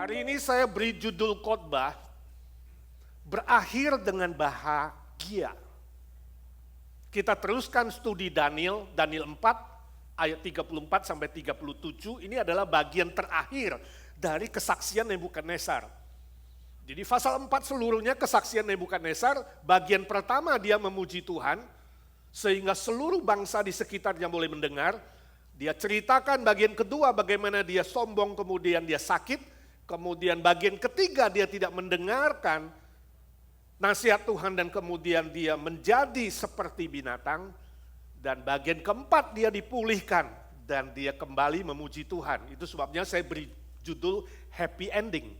Hari ini saya beri judul khotbah, berakhir dengan bahagia. Kita teruskan studi Daniel 4 ayat 34 sampai 37, ini adalah bagian terakhir dari kesaksian Nebukadnezar. Jadi pasal 4 seluruhnya kesaksian Nebukadnezar, bagian pertama dia memuji Tuhan, sehingga seluruh bangsa di sekitarnya boleh mendengar. Dia ceritakan bagian kedua bagaimana dia sombong, kemudian dia sakit. Kemudian bagian ketiga dia tidak mendengarkan nasihat Tuhan dan kemudian dia menjadi seperti binatang. Dan bagian keempat dia dipulihkan dan dia kembali memuji Tuhan. Itu sebabnya saya beri judul happy ending.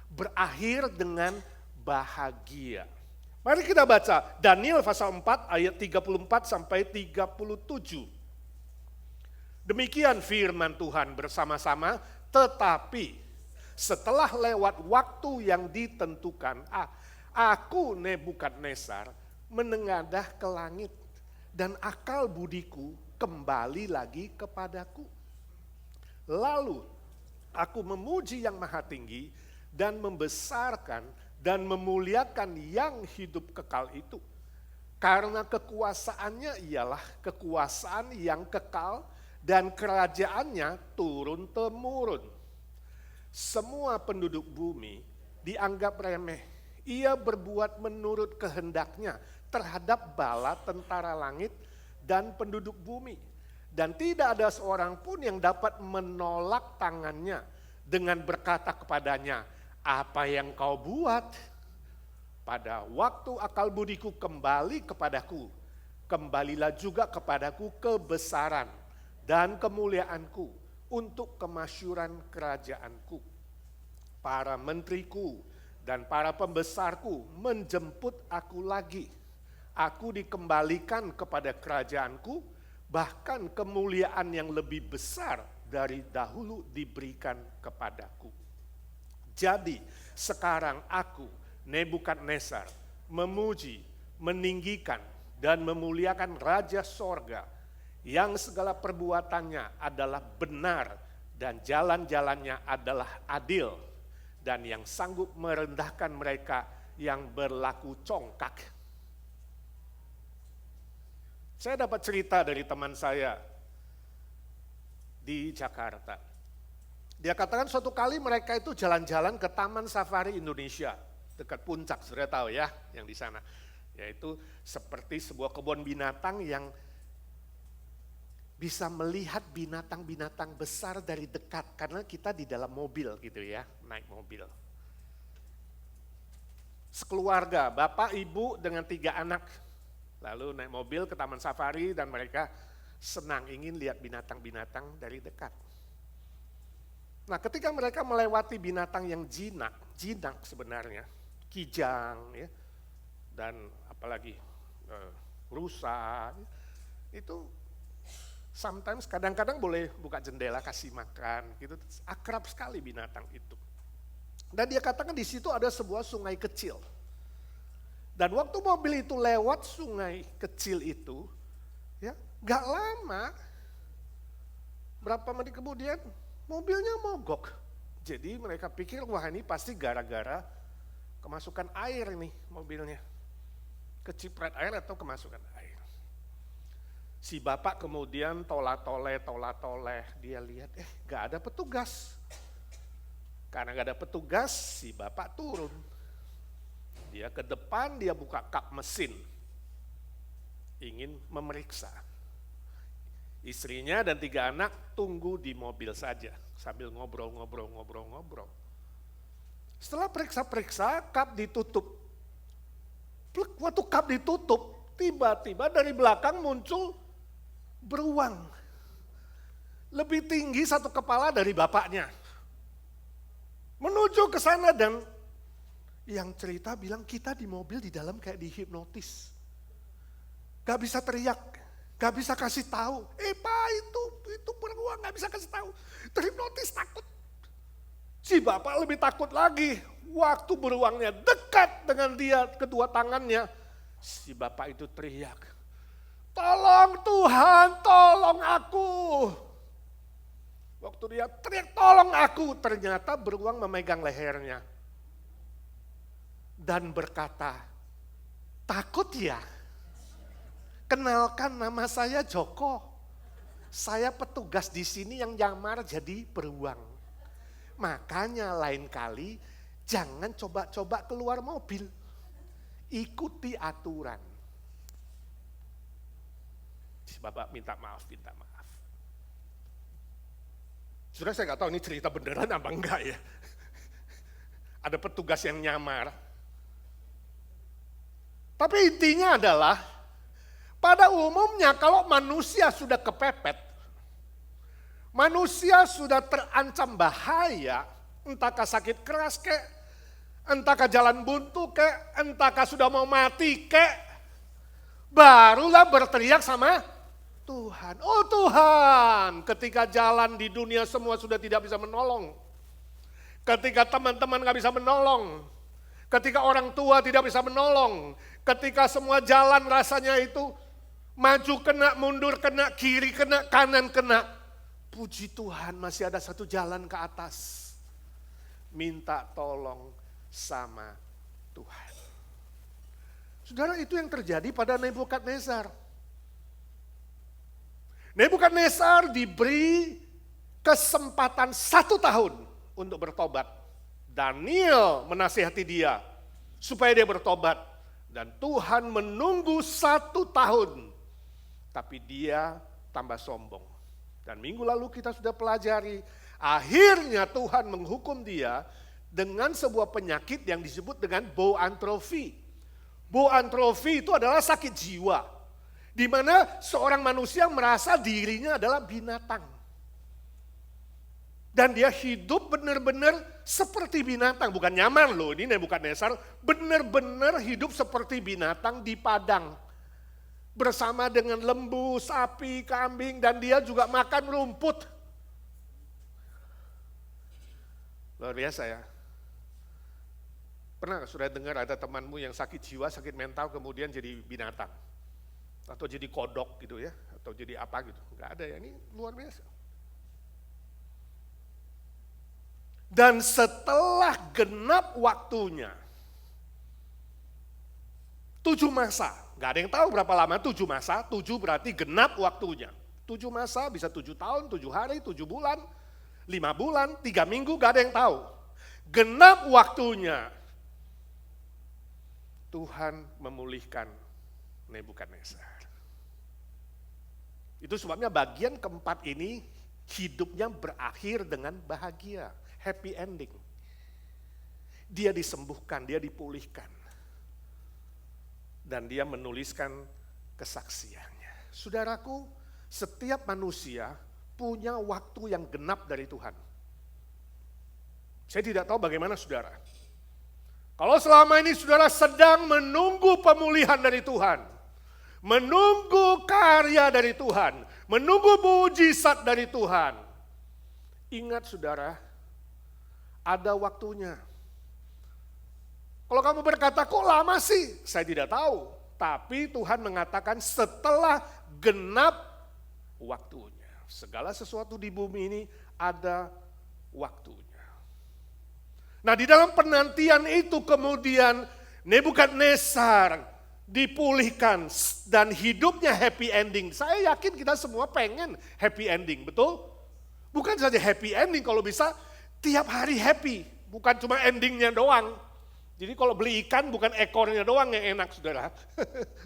Berakhir dengan bahagia. Mari kita baca Daniel pasal 4 ayat 34 sampai 37. Demikian firman Tuhan bersama-sama, tetapi setelah lewat waktu yang ditentukan, aku Nebukadnezar menengadah ke langit dan akal budiku kembali lagi kepadaku. Lalu aku memuji yang maha tinggi dan membesarkan dan memuliakan yang hidup kekal itu. Karena kekuasaannya ialah kekuasaan yang kekal dan kerajaannya turun-temurun. Semua penduduk bumi dianggap remeh. Ia berbuat menurut kehendaknya terhadap bala tentara langit dan penduduk bumi. Dan tidak ada seorang pun yang dapat menolak tangannya dengan berkata kepadanya, apa yang kau buat? Pada waktu akal budiku kembali kepadaku, kembalilah juga kepadaku kebesaran dan kemuliaanku untuk kemasyuran kerajaanku. Para menteriku dan para pembesarku menjemput aku lagi. Aku dikembalikan kepada kerajaanku, bahkan kemuliaan yang lebih besar dari dahulu diberikan kepadaku. Jadi sekarang aku, Nebukadnezar, memuji, meninggikan, dan memuliakan Raja Sorga, yang segala perbuatannya adalah benar dan jalan-jalannya adalah adil, dan yang sanggup merendahkan mereka yang berlaku congkak. Saya dapat cerita dari teman saya di Jakarta. Dia katakan suatu kali mereka itu jalan-jalan ke Taman Safari Indonesia, dekat Puncak, sudah tahu ya, yang di sana. Yaitu seperti sebuah kebun binatang yang bisa melihat binatang-binatang besar dari dekat, karena kita di dalam mobil gitu ya, naik mobil. Sekeluarga, bapak, ibu dengan 3 anak, lalu naik mobil ke Taman Safari dan mereka senang ingin lihat binatang-binatang dari dekat. Nah, ketika mereka melewati binatang yang jinak sebenarnya, kijang ya, dan apalagi rusa, itu sometimes kadang-kadang boleh buka jendela kasih makan gitu, akrab sekali binatang itu. Dan dia katakan di situ ada sebuah sungai kecil. Dan waktu mobil itu lewat sungai kecil itu, ya, gak lama, berapa menit kemudian mobilnya mogok. Jadi mereka pikir wah ini pasti gara-gara kemasukan air nih mobilnya, keciprat air atau kemasukan air. Si bapak kemudian tolah-toleh, dia lihat gak ada petugas. Karena gak ada petugas, si bapak turun. Dia ke depan, dia buka kap mesin, ingin memeriksa. Istrinya dan 3 anak tunggu di mobil saja, sambil ngobrol. Setelah periksa-periksa, kap ditutup. Waktu kap ditutup, tiba-tiba dari belakang muncul beruang. Lebih tinggi 1 kepala dari bapaknya. Menuju ke sana dan yang cerita bilang kita di mobil di dalam kayak dihipnotis. Gak bisa teriak, gak bisa kasih tahu. Pak itu beruang, gak bisa kasih tahu. Terhipnotis, takut. Si bapak lebih takut lagi. Waktu beruangnya dekat dengan dia, kedua tangannya. Si bapak itu teriak, tolong Tuhan, tolong aku. Waktu dia teriak, tolong aku. Ternyata beruang memegang lehernya. Dan berkata, takut ya? Kenalkan, nama saya Joko. Saya petugas di sini yang nyamar jadi beruang. Makanya lain kali jangan coba-coba keluar mobil. Ikuti aturan. Bapak minta maaf. Saudara, saya nggak tahu ini cerita beneran apa enggak ya. Ada petugas yang nyamar. Tapi intinya adalah, pada umumnya kalau manusia sudah kepepet, manusia sudah terancam bahaya, entahkah sakit keras kek, entahkah jalan buntu kek, entahkah sudah mau mati kek, barulah berteriak sama Tuhan. Oh Tuhan, ketika jalan di dunia semua sudah tidak bisa menolong. Ketika teman-teman gak bisa menolong. Ketika orang tua tidak bisa menolong. Ketika semua jalan rasanya itu maju kena, mundur kena, kiri kena, kanan kena. Puji Tuhan masih ada satu jalan ke atas. Minta tolong sama Tuhan. Saudara, itu yang terjadi pada Nebukadnezar. Nebukadnezar diberi kesempatan 1 tahun untuk bertobat. Daniel menasihati dia supaya dia bertobat. Dan Tuhan menunggu 1 tahun. Tapi dia tambah sombong. Dan minggu lalu kita sudah pelajari, akhirnya Tuhan menghukum dia dengan sebuah penyakit yang disebut dengan boantrofi. Boantrofi itu adalah sakit jiwa. Di mana seorang manusia merasa dirinya adalah binatang. Dan dia hidup benar-benar seperti binatang. Bukan nyaman loh, ini Nebukadnezar benar-benar hidup seperti binatang di padang. Bersama dengan lembu, sapi, kambing, dan dia juga makan rumput. Luar biasa ya. Pernah sudah dengar ada temanmu yang sakit jiwa, sakit mental, kemudian jadi binatang? Atau jadi kodok gitu ya, atau jadi apa gitu. Enggak ada ya, ini luar biasa. Dan setelah genap waktunya, 7 masa, enggak ada yang tahu berapa lama 7 masa, 7 berarti genap waktunya. 7 masa bisa 7 tahun, 7 hari, 7 bulan, 5 bulan, 3 minggu, enggak ada yang tahu. Genap waktunya, Tuhan memulihkan Nebukadnezar. Itu sebabnya bagian keempat ini hidupnya berakhir dengan bahagia, happy ending. Dia disembuhkan, dia dipulihkan. Dan dia menuliskan kesaksiannya. Saudaraku, setiap manusia punya waktu yang genap dari Tuhan. Saya tidak tahu bagaimana saudara. Kalau selama ini saudara sedang menunggu pemulihan dari Tuhan, menunggu karya dari Tuhan, menunggu mujizat dari Tuhan. Ingat saudara, ada waktunya. Kalau kamu berkata, kok lama sih? Saya tidak tahu. Tapi Tuhan mengatakan setelah genap waktunya. Segala sesuatu di bumi ini ada waktunya. Nah, di dalam penantian itu kemudian Nebukadnezar dipulihkan dan hidupnya happy ending. Saya yakin kita semua pengen happy ending, betul? Bukan saja happy ending, kalau bisa tiap hari happy, bukan cuma endingnya doang. Jadi kalau beli ikan bukan ekornya doang yang enak saudara.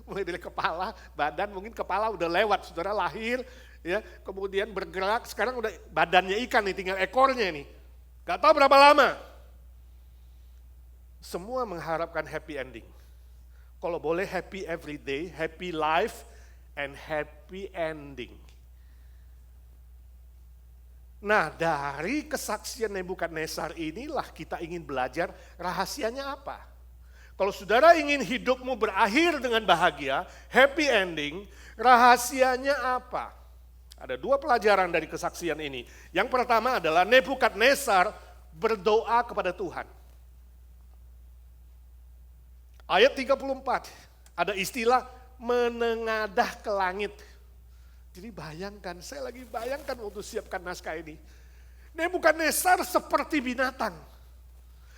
Mulai dari kepala, badan, mungkin kepala udah lewat saudara, lahir, ya, kemudian bergerak, sekarang udah badannya ikan nih, tinggal ekornya nih. Gak tahu berapa lama. Semua mengharapkan happy ending. Kalau boleh happy every day, happy life, and happy ending. Nah, dari kesaksian Nebukadnezar inilah kita ingin belajar rahasianya apa. Kalau saudara ingin hidupmu berakhir dengan bahagia, happy ending, rahasianya apa? Ada 2 pelajaran dari kesaksian ini. Yang pertama adalah Nebukadnezar berdoa kepada Tuhan. Ayat 34, ada istilah menengadah ke langit. Jadi bayangkan, saya lagi bayangkan waktu siapkan naskah ini. Nebukadnezar seperti binatang.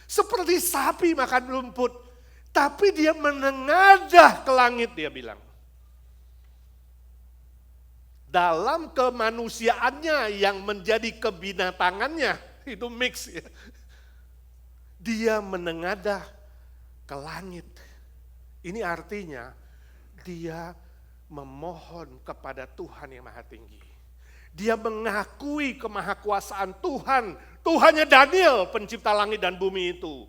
Seperti sapi makan rumput. Tapi dia menengadah ke langit, dia bilang. Dalam kemanusiaannya yang menjadi kebinatangannya, itu mix ya. Dia menengadah ke langit. Ini artinya dia memohon kepada Tuhan yang Maha Tinggi. Dia mengakui kemahakuasaan Tuhan. Tuhannya Daniel, pencipta langit dan bumi itu.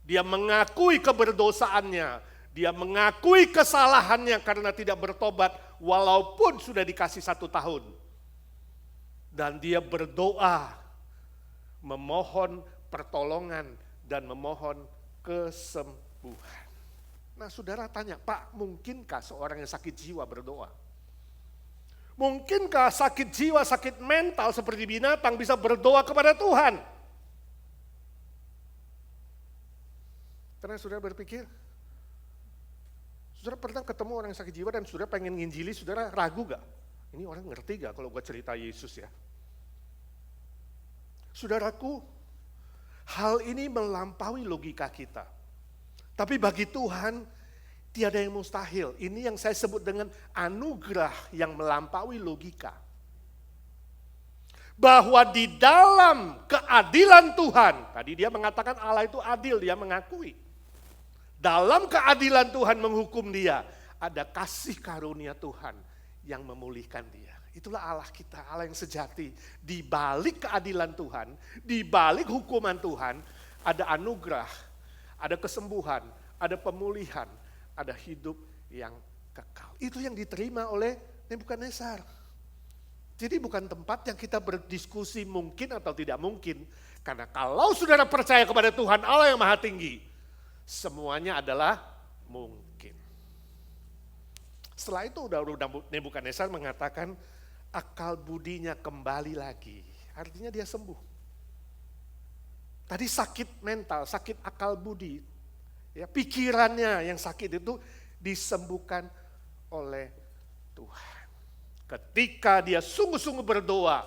Dia mengakui keberdosaannya. Dia mengakui kesalahannya karena tidak bertobat walaupun sudah dikasih 1 tahun. Dan dia berdoa, memohon pertolongan dan memohon kesembuhan. Nah saudara tanya, Pak, mungkinkah seorang yang sakit jiwa berdoa? Mungkinkah sakit jiwa, sakit mental seperti binatang bisa berdoa kepada Tuhan? Pernah saudara berpikir? Saudara pernah ketemu orang yang sakit jiwa dan saudara pengen nginjili, saudara ragu gak? Ini orang ngerti gak kalau gue cerita Yesus ya? Saudaraku, hal ini melampaui logika kita. Tapi bagi Tuhan, tiada yang mustahil. Ini yang saya sebut dengan anugerah yang melampaui logika. Bahwa di dalam keadilan Tuhan, tadi dia mengatakan Allah itu adil, dia mengakui. Dalam keadilan Tuhan menghukum dia, ada kasih karunia Tuhan yang memulihkan dia. Itulah Allah kita, Allah yang sejati. Di balik keadilan Tuhan, di balik hukuman Tuhan, ada anugerah, ada kesembuhan, ada pemulihan, ada hidup yang kekal. Itu yang diterima oleh Nebukadnezar. Jadi bukan tempat yang kita berdiskusi mungkin atau tidak mungkin. Karena kalau saudara percaya kepada Tuhan Allah yang Maha Tinggi, semuanya adalah mungkin. Setelah itu Nebukadnezar mengatakan akal budinya kembali lagi. Artinya dia sembuh. Tadi sakit mental, sakit akal budi. Ya, pikirannya yang sakit itu disembuhkan oleh Tuhan. Ketika dia sungguh-sungguh berdoa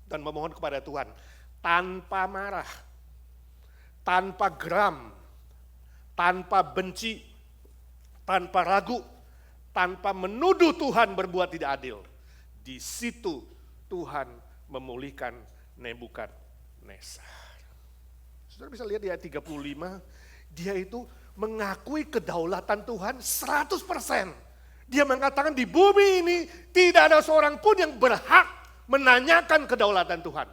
dan memohon kepada Tuhan tanpa marah, tanpa geram, tanpa benci, tanpa ragu, tanpa menuduh Tuhan berbuat tidak adil. Di situ Tuhan memulihkan Nebukadnezar. Saudara bisa lihat di ayat 35, dia itu mengakui kedaulatan Tuhan 100%. Dia mengatakan di bumi ini tidak ada seorang pun yang berhak menanyakan kedaulatan Tuhan.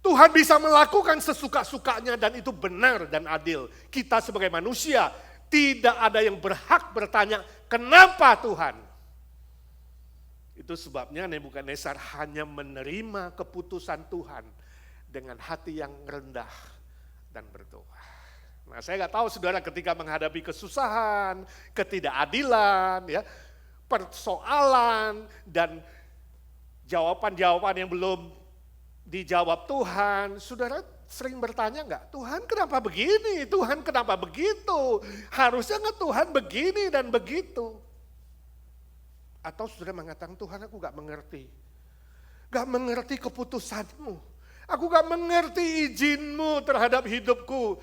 Tuhan bisa melakukan sesuka-sukanya dan itu benar dan adil. Kita sebagai manusia tidak ada yang berhak bertanya, kenapa Tuhan? Itu sebabnya Nebukadnezar hanya menerima keputusan Tuhan dengan hati yang rendah dan berdoa. Nah, saya nggak tahu saudara ketika menghadapi kesusahan, ketidakadilan, ya, persoalan dan jawaban-jawaban yang belum dijawab Tuhan, saudara sering bertanya nggak, Tuhan kenapa begini, Tuhan kenapa begitu, harusnya nggak Tuhan begini dan begitu. Atau saudara mengatakan, Tuhan aku gak mengerti keputusanmu, aku gak mengerti izinmu terhadap hidupku,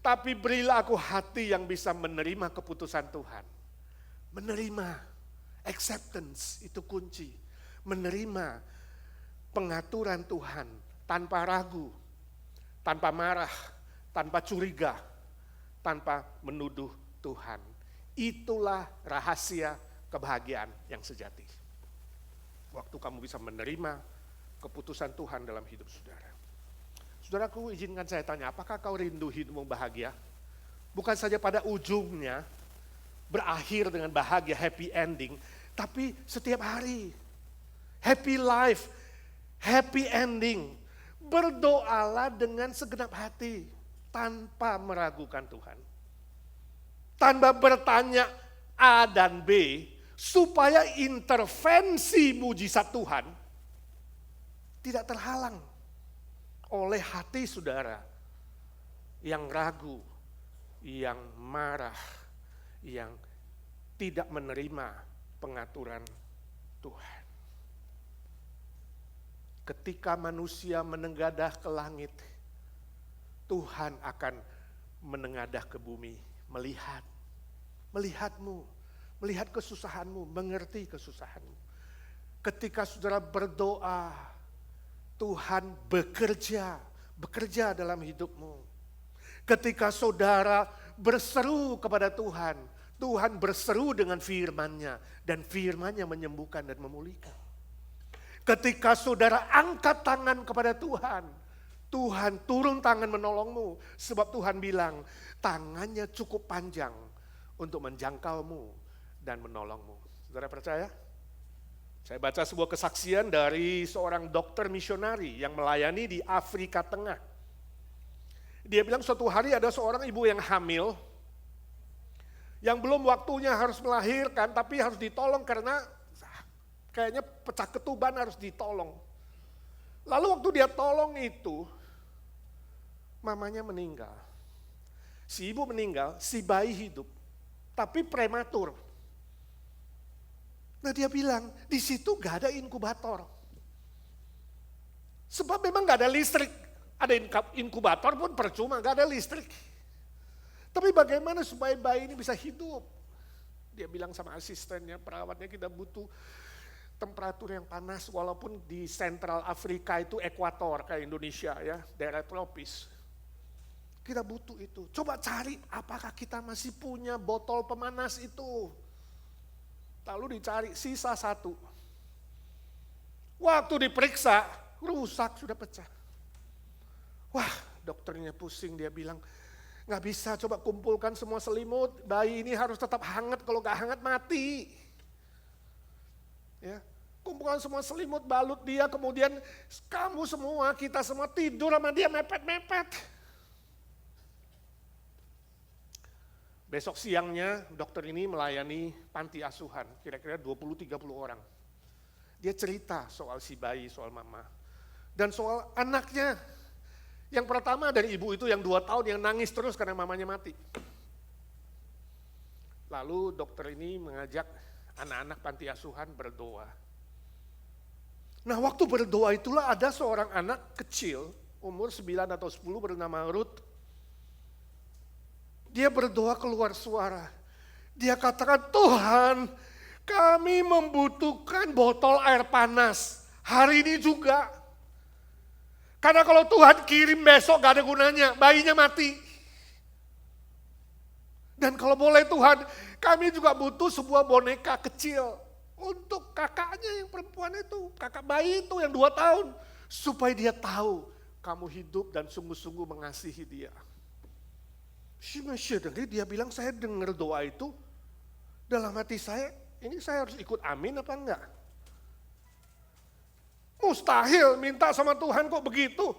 tapi berilah aku hati yang bisa menerima keputusan Tuhan. Menerima, acceptance itu kunci, menerima pengaturan Tuhan tanpa ragu, tanpa marah, tanpa curiga, tanpa menuduh Tuhan. Itulah rahasia kebahagiaan yang sejati. Waktu kamu bisa menerima keputusan Tuhan dalam hidup saudara. Saudaraku, izinkan saya tanya, apakah kau rindu hidupmu bahagia? Bukan saja pada ujungnya berakhir dengan bahagia, happy ending, tapi setiap hari. Happy life, happy ending. Berdoalah dengan segenap hati tanpa meragukan Tuhan. Tanpa bertanya A dan B, supaya intervensi mujizat Tuhan tidak terhalang oleh hati saudara yang ragu, yang marah, yang tidak menerima pengaturan Tuhan. ketika manusia menengadah ke langit, Tuhan akan menengadah ke bumi, melihatmu, melihat kesusahanmu, mengerti kesusahanmu. Ketika saudara berdoa, Tuhan bekerja dalam hidupmu. Ketika saudara berseru kepada Tuhan, Tuhan berseru dengan firman-Nya, dan firman-Nya menyembuhkan dan memulihkan. Ketika saudara angkat tangan kepada Tuhan, Tuhan turun tangan menolongmu, sebab Tuhan bilang tangannya cukup panjang untuk menjangkaumu dan menolongmu. Saudara percaya? Saya baca sebuah kesaksian dari seorang dokter misionari yang melayani di Afrika Tengah. Dia bilang suatu hari ada seorang ibu yang hamil, yang belum waktunya harus melahirkan, tapi harus ditolong karena kayaknya pecah ketuban, harus ditolong. Lalu waktu dia tolong itu, mamanya meninggal. Si ibu meninggal, si bayi hidup, tapi prematur. Nah dia bilang, di situ gak ada inkubator. Sebab memang gak ada listrik. Ada inkubator pun percuma, gak ada listrik. Tapi bagaimana supaya bayi ini bisa hidup? Dia bilang sama asistennya, perawatnya, kita butuh temperatur yang panas, walaupun di Central Afrika itu ekuator kayak Indonesia ya, daerah tropis. Kita butuh itu. Coba cari apakah kita masih punya botol pemanas itu. Lalu dicari, sisa 1. Waktu diperiksa, rusak, sudah pecah. Wah, dokternya pusing, dia bilang, nggak bisa, coba kumpulkan semua selimut, bayi ini harus tetap hangat, kalau nggak hangat mati. Ya, kumpulkan semua selimut, balut dia, kemudian kamu semua, kita semua tidur sama dia mepet-mepet. Besok siangnya dokter ini melayani panti asuhan, kira-kira 20-30 orang. Dia cerita soal si bayi, soal mama. Dan soal anaknya. Yang pertama dari ibu itu yang 2 tahun yang nangis terus karena mamanya mati. Lalu dokter ini mengajak anak-anak panti asuhan berdoa. Nah waktu berdoa itulah ada seorang anak kecil, umur 9 atau 10 bernama Ruth. Dia berdoa keluar suara. Dia katakan, Tuhan, kami membutuhkan botol air panas hari ini juga. Karena kalau Tuhan kirim besok gak ada gunanya, bayinya mati. Dan kalau boleh Tuhan, kami juga butuh sebuah boneka kecil untuk kakaknya yang perempuan itu, kakak bayi itu yang 2 tahun. Supaya dia tahu kamu hidup dan sungguh-sungguh mengasihi dia. Dia bilang, saya dengar doa itu, dalam hati saya, ini saya harus ikut amin apa enggak? Mustahil minta sama Tuhan kok begitu.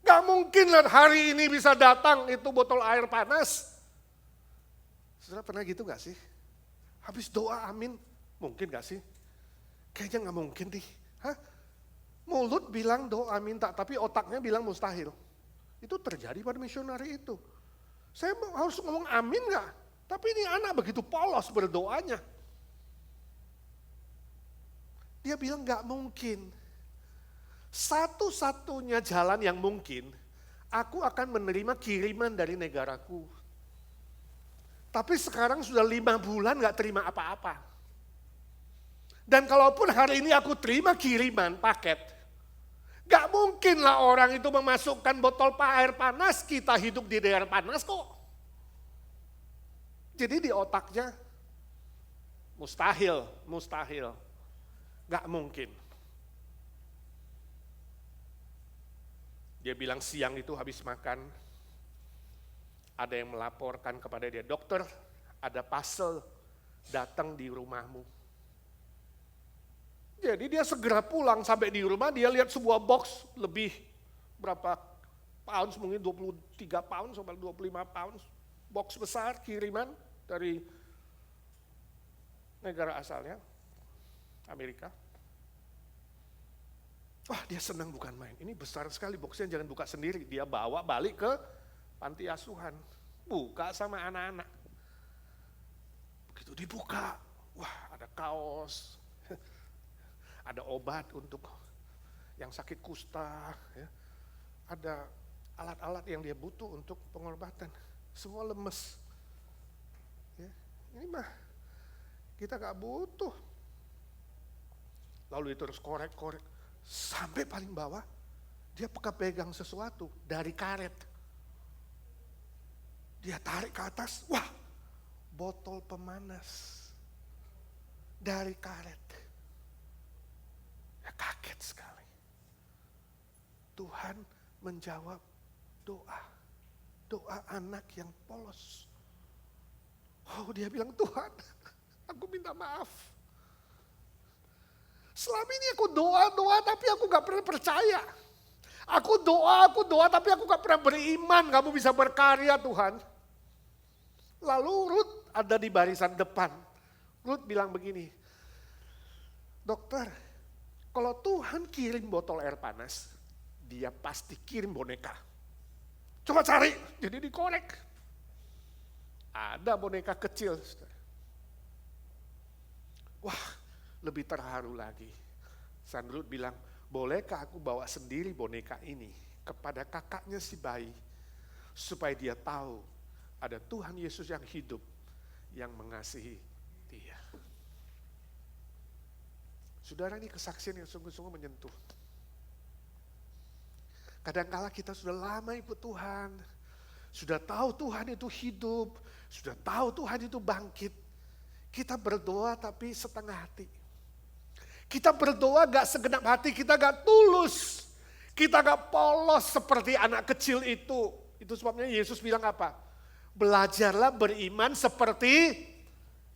Gak mungkin lah hari ini bisa datang itu botol air panas. Saudara pernah gitu gak sih? Habis doa amin, mungkin gak sih? Kayaknya gak mungkin nih. Hah? Mulut bilang doa minta, tapi otaknya bilang mustahil. Itu terjadi pada misionari itu. Saya harus ngomong amin gak? Tapi ini anak begitu polos berdoanya. Dia bilang gak mungkin. Satu-satunya jalan yang mungkin, aku akan menerima kiriman dari negaraku. Tapi sekarang sudah 5 bulan gak terima apa-apa. Dan kalaupun hari ini aku terima kiriman paket, gak mungkin lah orang itu memasukkan botol air panas, kita hidup di daerah panas kok. Jadi di otaknya, mustahil, gak mungkin. Dia bilang siang itu habis makan, ada yang melaporkan kepada dia, dokter ada parcel datang di rumahmu. Jadi dia segera pulang, sampai di rumah dia lihat sebuah box lebih berapa pounds, mungkin 23 pounds sampai 25 pounds. Box besar kiriman dari negara asalnya, Amerika. Wah dia senang bukan main, ini besar sekali boxnya, jangan buka sendiri. Dia bawa balik ke panti asuhan, buka sama anak-anak. Begitu dibuka, wah ada kaos, ada obat untuk yang sakit kusta, ya. Ada alat-alat yang dia butuh untuk pengobatan. Semua lemes. Ya. Ini mah kita gak butuh. Lalu dia terus korek-korek. Sampai paling bawah, dia pegang sesuatu dari karet. Dia tarik ke atas, wah, botol pemanas dari karet. Ya, kaget sekali. Tuhan menjawab doa anak yang polos. Oh, dia bilang, Tuhan, aku minta maaf. Selama ini aku doa tapi aku gak pernah percaya. Aku doa tapi aku gak pernah beriman kamu bisa berkarya Tuhan. Lalu Ruth ada di barisan depan. Ruth bilang begini, dokter, kalau Tuhan kirim botol air panas, dia pasti kirim boneka. Coba cari, jadi dikorek. Ada boneka kecil. Wah, lebih terharu lagi. San Ruth bilang, bolehkah aku bawa sendiri boneka ini kepada kakaknya si bayi, supaya dia tahu ada Tuhan Yesus yang hidup, yang mengasihi dia. Saudara, ini kesaksian yang sungguh-sungguh menyentuh. Kadang-kala kita sudah lama ikut Tuhan, sudah tahu Tuhan itu hidup, sudah tahu Tuhan itu bangkit. Kita berdoa tapi setengah hati. Kita berdoa gak segenap hati, kita gak tulus. Kita gak polos seperti anak kecil itu. Itu sebabnya Yesus bilang apa? Belajarlah beriman seperti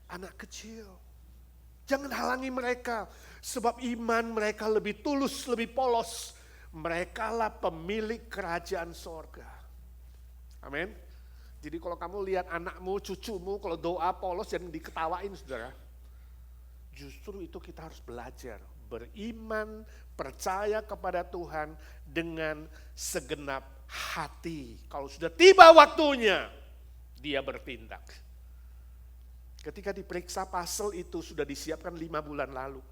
anak kecil. Jangan halangi mereka, sebab iman mereka lebih tulus, lebih polos. Merekalah pemilik kerajaan sorga. Amin. Jadi kalau kamu lihat anakmu, cucumu, kalau doa polos jangan diketawain, saudara. Justru itu kita harus belajar. Beriman, percaya kepada Tuhan dengan segenap hati. Kalau sudah tiba waktunya, dia bertindak. Ketika diperiksa pasal itu sudah disiapkan 5 bulan lalu.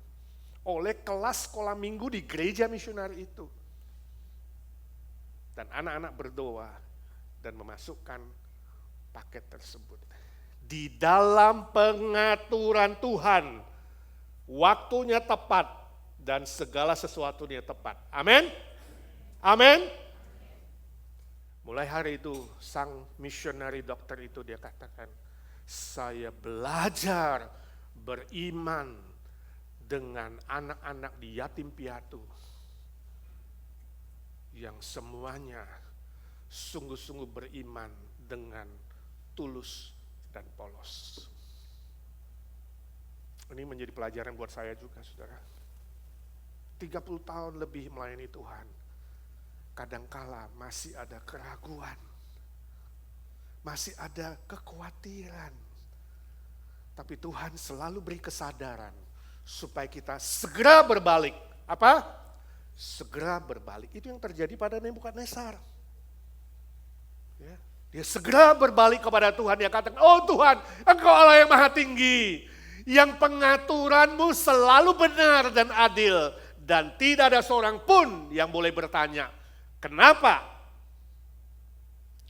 Oleh kelas sekolah minggu di gereja misionari itu. Dan anak-anak berdoa dan memasukkan paket tersebut. Di dalam pengaturan Tuhan, waktunya tepat dan segala sesuatunya tepat. Amin? Amin? Mulai hari itu sang misionari dokter itu dia katakan, saya belajar beriman dengan anak-anak di yatim piatu yang semuanya sungguh-sungguh beriman dengan tulus dan polos. Ini menjadi pelajaran buat saya juga, saudara. 30 tahun lebih melayani Tuhan. Kadangkala masih ada keraguan. Masih ada kekhawatiran. Tapi Tuhan selalu beri kesadaran supaya kita segera berbalik. Apa? Segera berbalik. Itu yang terjadi pada Nebukadnezar. Ya. Dia segera berbalik kepada Tuhan. Dia katakan, oh Tuhan, Engkau Allah yang maha tinggi. Yang pengaturanmu selalu benar dan adil. Dan tidak ada seorang pun yang boleh bertanya, kenapa?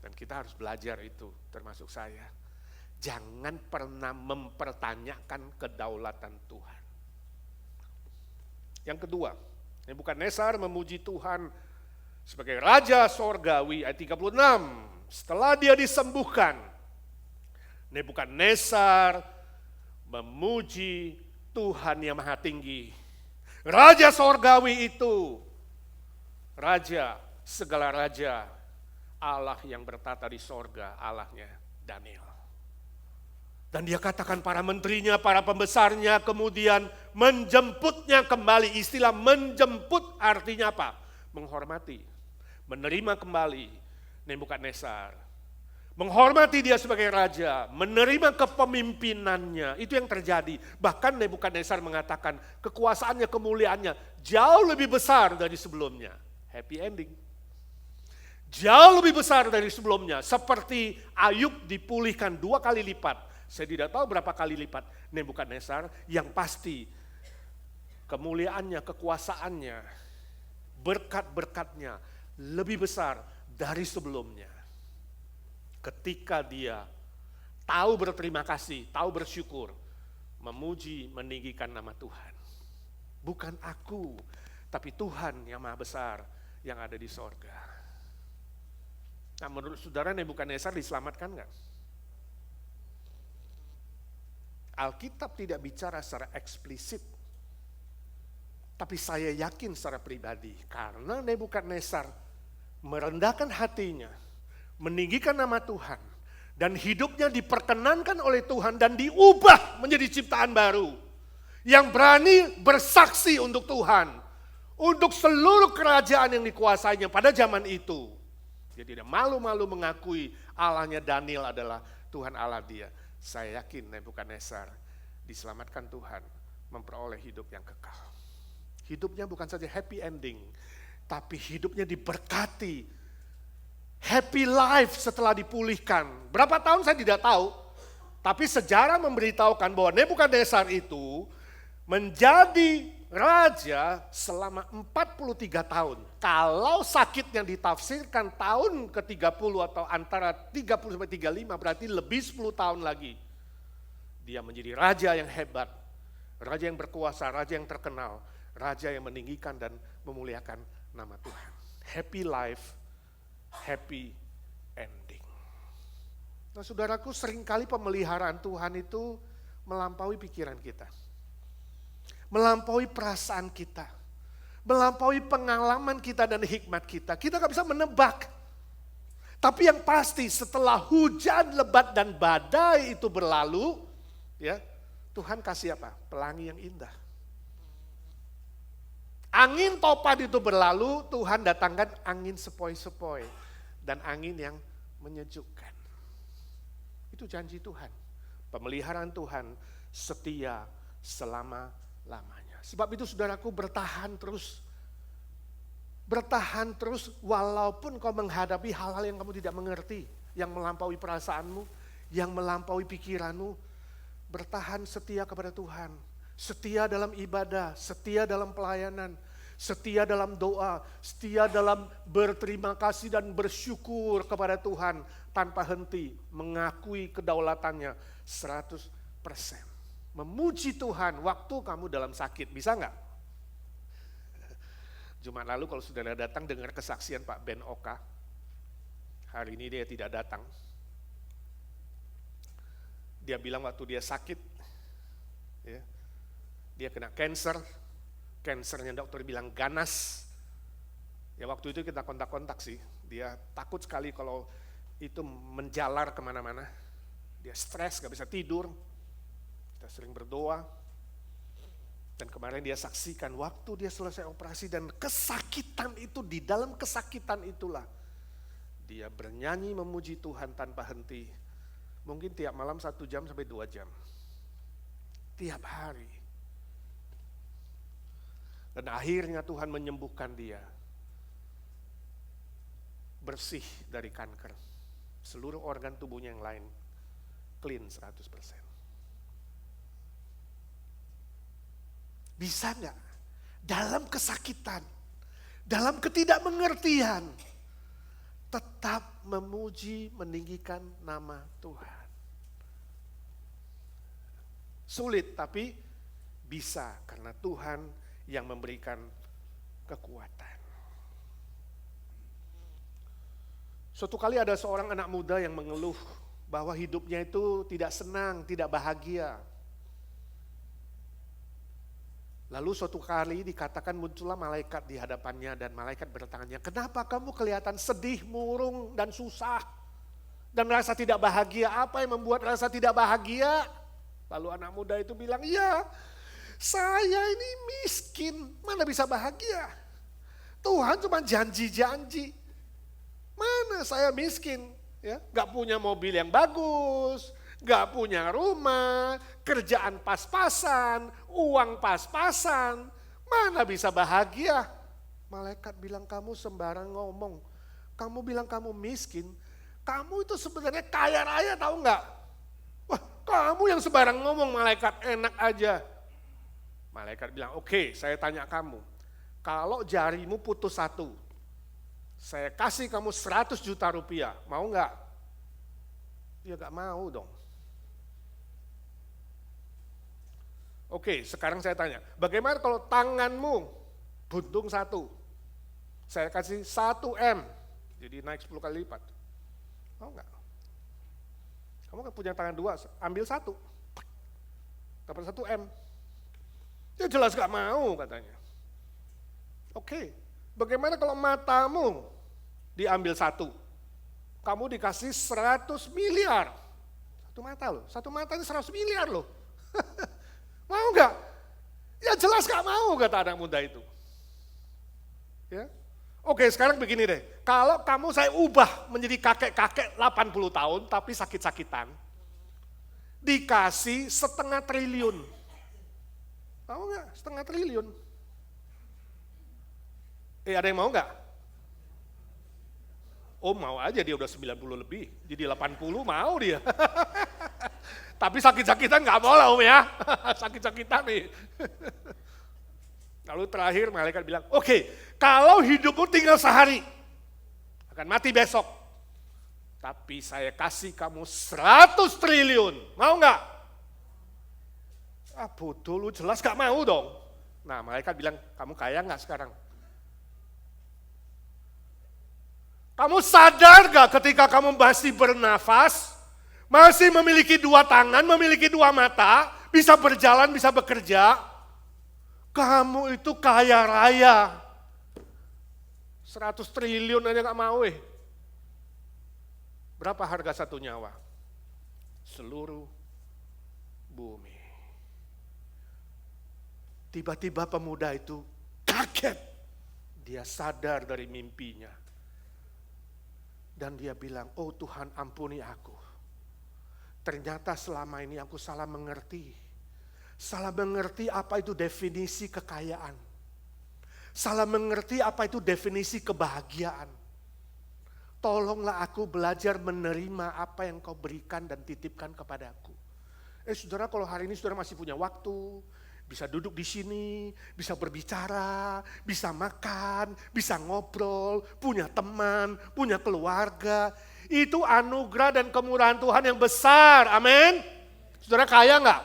Dan kita harus belajar itu, termasuk saya. Jangan pernah mempertanyakan kedaulatan Tuhan. Yang kedua, Nebukadnezar memuji Tuhan sebagai Raja Sorgawi, ayat 36. Setelah dia disembuhkan, Nebukadnezar memuji Tuhan yang maha tinggi. Raja Sorgawi itu, Raja segala raja, Allah yang bertata di sorga, Allahnya Daniel. Dan dia katakan para menterinya, para pembesarnya kemudian menjemputnya kembali. Istilah menjemput artinya apa? Menghormati, menerima kembali Nebukadnezar. Menghormati dia sebagai raja, menerima kepemimpinannya, itu yang terjadi. Bahkan Nebukadnezar mengatakan kekuasaannya, kemuliaannya jauh lebih besar dari sebelumnya. Happy ending. Jauh lebih besar dari sebelumnya, seperti Ayub dipulihkan 2 kali lipat. Saya tidak tahu berapa kali lipat Nebukadnezar, yang pasti kemuliaannya, kekuasaannya berkat-berkatnya lebih besar dari sebelumnya. Ketika dia tahu berterima kasih, tahu bersyukur, memuji, meninggikan nama Tuhan. Bukan aku, tapi Tuhan yang maha besar yang ada di sorga. Nah, menurut saudara Nebukadnezar diselamatkan nggak? Alkitab tidak bicara secara eksplisit, tapi saya yakin secara pribadi, karena Nebukadnezar merendahkan hatinya, meninggikan nama Tuhan, dan hidupnya diperkenankan oleh Tuhan dan diubah menjadi ciptaan baru, yang berani bersaksi untuk Tuhan, untuk seluruh kerajaan yang dikuasainya pada zaman itu. Dia tidak malu-malu mengakui Allahnya Daniel adalah Tuhan Allah dia. Saya yakin Nebukadnezar diselamatkan Tuhan, memperoleh hidup yang kekal. Hidupnya bukan saja happy ending, tapi hidupnya diberkati. Happy life setelah dipulihkan. Berapa tahun saya tidak tahu, tapi sejarah memberitahukan bahwa Nebukadnezar itu menjadi raja selama 43 tahun. Kalau sakit yang ditafsirkan tahun ke-30 atau antara 30 sampai 35 berarti lebih 10 tahun lagi. Dia menjadi raja yang hebat, raja yang berkuasa, raja yang terkenal, raja yang meninggikan dan memuliakan nama Tuhan. Happy life, happy ending. Nah saudaraku, seringkali pemeliharaan Tuhan itu melampaui pikiran kita. Melampaui perasaan kita, melampaui pengalaman kita dan hikmat kita. Kita gak bisa menebak. Tapi yang pasti setelah hujan lebat dan badai itu berlalu, ya Tuhan kasih apa? Pelangi yang indah. Angin topan itu berlalu, Tuhan datangkan angin sepoi-sepoi dan angin yang menyejukkan. Itu janji Tuhan. Pemeliharaan Tuhan setia selama-lamanya. Sebab itu saudaraku bertahan terus. Bertahan terus walaupun kau menghadapi hal-hal yang kamu tidak mengerti. Yang melampaui perasaanmu, yang melampaui pikiranmu. Bertahan setia kepada Tuhan. Setia dalam ibadah, setia dalam pelayanan. Setia dalam doa, setia dalam berterima kasih dan bersyukur kepada Tuhan. Tanpa henti mengakui kedaulatannya 100%. Memuji Tuhan waktu kamu dalam sakit, bisa nggak? Jumat lalu kalau saudara datang dengar kesaksian Pak Ben Oka, hari ini dia tidak datang. Dia bilang waktu dia sakit, ya, dia kena cancer, cancernya dokter bilang ganas. Ya waktu itu kita kontak-kontak sih, dia takut sekali kalau itu menjalar kemana-mana. Dia stres, gak bisa tidur. Kita sering berdoa, dan kemarin dia saksikan waktu dia selesai operasi dan kesakitan itu, di dalam kesakitan itulah dia bernyanyi memuji Tuhan tanpa henti. Mungkin tiap malam 1 jam sampai 2 jam. Tiap hari. Dan akhirnya Tuhan menyembuhkan dia. Bersih dari kanker. Seluruh organ tubuhnya yang lain clean 100%. Bisa nggak? Dalam kesakitan, dalam ketidakmengertian, tetap memuji, meninggikan nama Tuhan. Sulit tapi bisa karena Tuhan yang memberikan kekuatan. Suatu kali ada seorang anak muda yang mengeluh bahwa hidupnya itu tidak senang, tidak bahagia. Lalu suatu kali dikatakan muncullah malaikat di hadapannya dan malaikat bertanya, kenapa kamu kelihatan sedih, murung dan susah dan merasa tidak bahagia? Apa yang membuat rasa tidak bahagia? Lalu anak muda itu bilang, ya saya ini miskin, mana bisa bahagia? Tuhan cuma janji-janji. Mana saya miskin, ya, gak punya mobil yang bagus, gak punya rumah, kerjaan pas-pasan, uang pas-pasan, mana bisa bahagia? Malaikat bilang kamu sembarang ngomong, kamu bilang kamu miskin, kamu itu sebenarnya kaya raya tahu nggak? Wah kamu yang sembarang ngomong malaikat enak aja. Malaikat bilang oke, saya tanya kamu, Kalau jarimu putus satu, saya kasih kamu 100 juta rupiah, mau nggak? Ya nggak mau dong. Oke, sekarang saya tanya, bagaimana kalau tanganmu buntung satu? Saya kasih 1 M, jadi naik 10 kali lipat. Mau nggak? Kamu kan punya tangan 2, ambil 1. Dapat 1 M. Ya jelas gak mau katanya. Oke, bagaimana kalau matamu diambil 1? Kamu dikasih 100 miliar. Satu mata ini 100 miliar loh. Mau nggak? Ya jelas gak mau kata anak muda itu. Ya. Oke, sekarang begini deh. Kalau kamu saya ubah menjadi kakek-kakek 80 tahun tapi sakit-sakitan. Dikasih 0,5 triliun. Mau nggak? 0,5 triliun. Ada yang mau nggak? Oh mau aja, dia udah 90 lebih. Jadi 80 mau dia. Tapi sakit-sakitan nggak mau lah Om ya. Sakit-sakitan nih. Lalu terakhir malaikat bilang, oke, kalau hidupmu tinggal sehari, akan mati besok. Tapi saya kasih kamu 100 triliun, mau nggak? Bodoh lu jelas gak mau dong. Nah malaikat bilang, kamu kaya nggak sekarang? Kamu sadar gak ketika kamu masih bernafas, masih memiliki 2 tangan, memiliki 2 mata, bisa berjalan, bisa bekerja, kamu itu kaya raya. 100 triliun aja gak mau Berapa harga 1 nyawa? Seluruh bumi. Tiba-tiba pemuda itu kaget. Dia sadar dari mimpinya. Dan dia bilang, oh Tuhan ampuni aku. Ternyata selama ini aku salah mengerti. Salah mengerti apa itu definisi kekayaan. Salah mengerti apa itu definisi kebahagiaan. Tolonglah aku belajar menerima apa yang kau berikan dan titipkan kepadaku. Saudara, kalau hari ini saudara masih punya waktu, bisa duduk di sini, bisa berbicara, bisa makan, bisa ngobrol, punya teman, punya keluarga. Itu anugerah dan kemurahan Tuhan yang besar, amin. Saudara kaya nggak?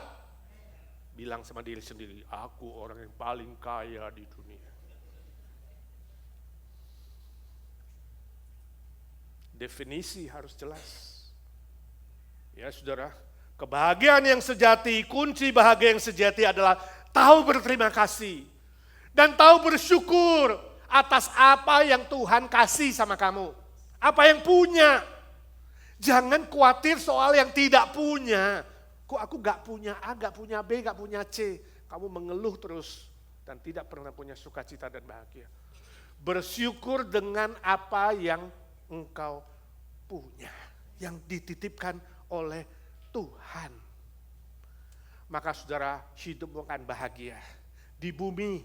Bilang sama diri sendiri, aku orang yang paling kaya di dunia. Definisi harus jelas. Ya saudara, kebahagiaan yang sejati, kunci bahagia yang sejati adalah tahu berterima kasih. Dan tahu bersyukur atas apa yang Tuhan kasih sama kamu. Apa yang punya. Jangan khawatir soal yang tidak punya. Kok aku gak punya A, gak punya B, gak punya C. Kamu mengeluh terus dan tidak pernah punya sukacita dan bahagia. Bersyukur dengan apa yang engkau punya, yang dititipkan oleh Tuhan. Maka saudara hidup akan bahagia di bumi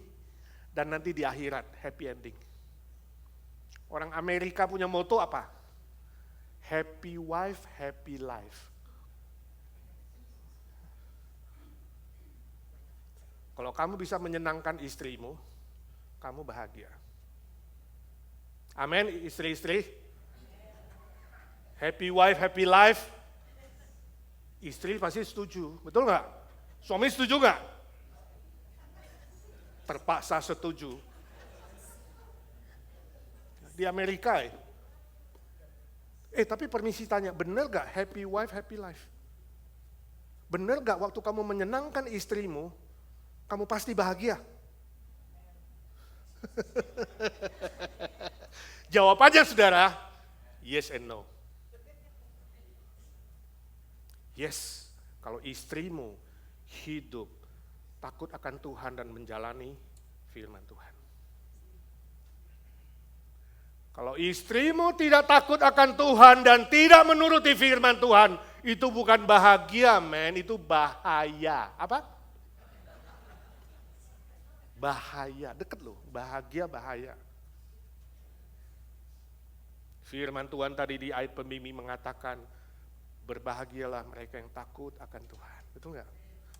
dan nanti di akhirat happy ending. Orang Amerika punya moto apa? Happy wife, happy life. Kalau kamu bisa menyenangkan istrimu, kamu bahagia. Amin, istri-istri. Happy wife, happy life. Istri pasti setuju, betul nggak? Suami setuju nggak? Terpaksa setuju. Di Amerika tapi permisi tanya, benar nggak happy wife, happy life? Benar nggak waktu kamu menyenangkan istrimu, kamu pasti bahagia? Jawabannya saudara, yes and no. Yes, kalau istrimu hidup takut akan Tuhan dan menjalani firman Tuhan. Kalau istrimu tidak takut akan Tuhan dan tidak menuruti firman Tuhan, itu bukan bahagia, men, itu bahaya. Apa? Bahaya, deket loh, bahagia bahaya. Firman Tuhan tadi di ayat pembimbing mengatakan, berbahagialah mereka yang takut akan Tuhan. Betul nggak?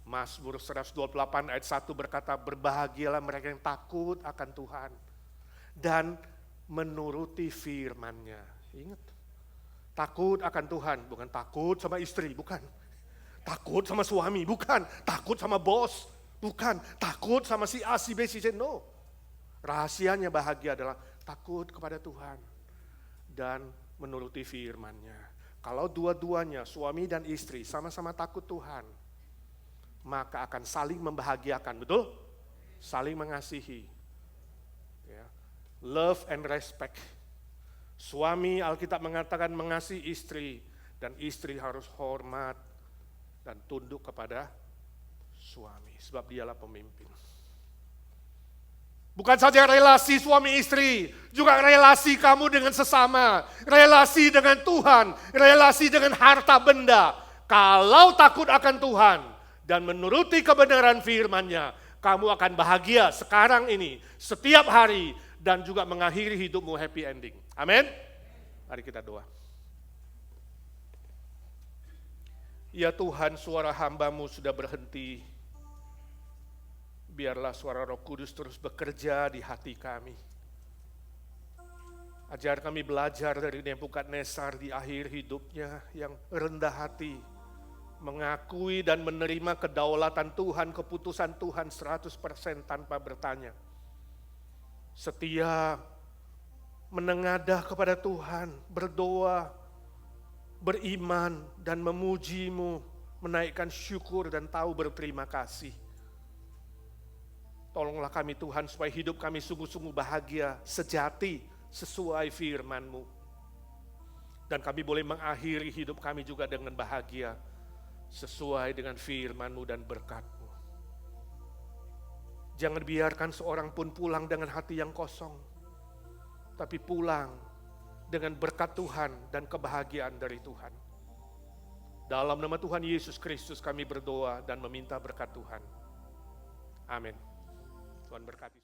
Mazmur 128 ayat 1 berkata, berbahagialah mereka yang takut akan Tuhan dan menuruti firman-Nya. Ingat, takut akan Tuhan, bukan takut sama istri, bukan. Takut sama suami, bukan. Takut sama bos, bukan. Takut sama si A, si B, si C, no. Rahasianya bahagia adalah takut kepada Tuhan dan menuruti firman-Nya. Kalau dua-duanya, suami dan istri, sama-sama takut Tuhan, maka akan saling membahagiakan, betul? Saling mengasihi. Ya. Love and respect. Suami, Alkitab mengatakan mengasihi istri, dan istri harus hormat dan tunduk kepada suami, sebab dialah pemimpin. Bukan saja relasi suami istri, juga relasi kamu dengan sesama, relasi dengan Tuhan, relasi dengan harta benda. Kalau takut akan Tuhan dan menuruti kebenaran firman-Nya, kamu akan bahagia sekarang ini, setiap hari, dan juga mengakhiri hidupmu happy ending. Amin. Mari kita doa. Ya Tuhan, suara hamba-Mu sudah berhenti. Biarlah suara Roh Kudus terus bekerja di hati kami. Ajar kami belajar dari Nebukadnezar di akhir hidupnya yang rendah hati, mengakui dan menerima kedaulatan Tuhan, keputusan Tuhan 100% tanpa bertanya. Setia, menengadah kepada Tuhan, berdoa, beriman dan memuji-Mu, menaikkan syukur dan tahu berterima kasih. Tolonglah kami Tuhan supaya hidup kami sungguh-sungguh bahagia, sejati, sesuai firman-Mu. Dan kami boleh mengakhiri hidup kami juga dengan bahagia, sesuai dengan firman-Mu dan berkat-Mu. Jangan biarkan seorang pun pulang dengan hati yang kosong, tapi pulang dengan berkat Tuhan dan kebahagiaan dari Tuhan. Dalam nama Tuhan Yesus Kristus kami berdoa dan meminta berkat Tuhan. Amin. Tuhan berkati.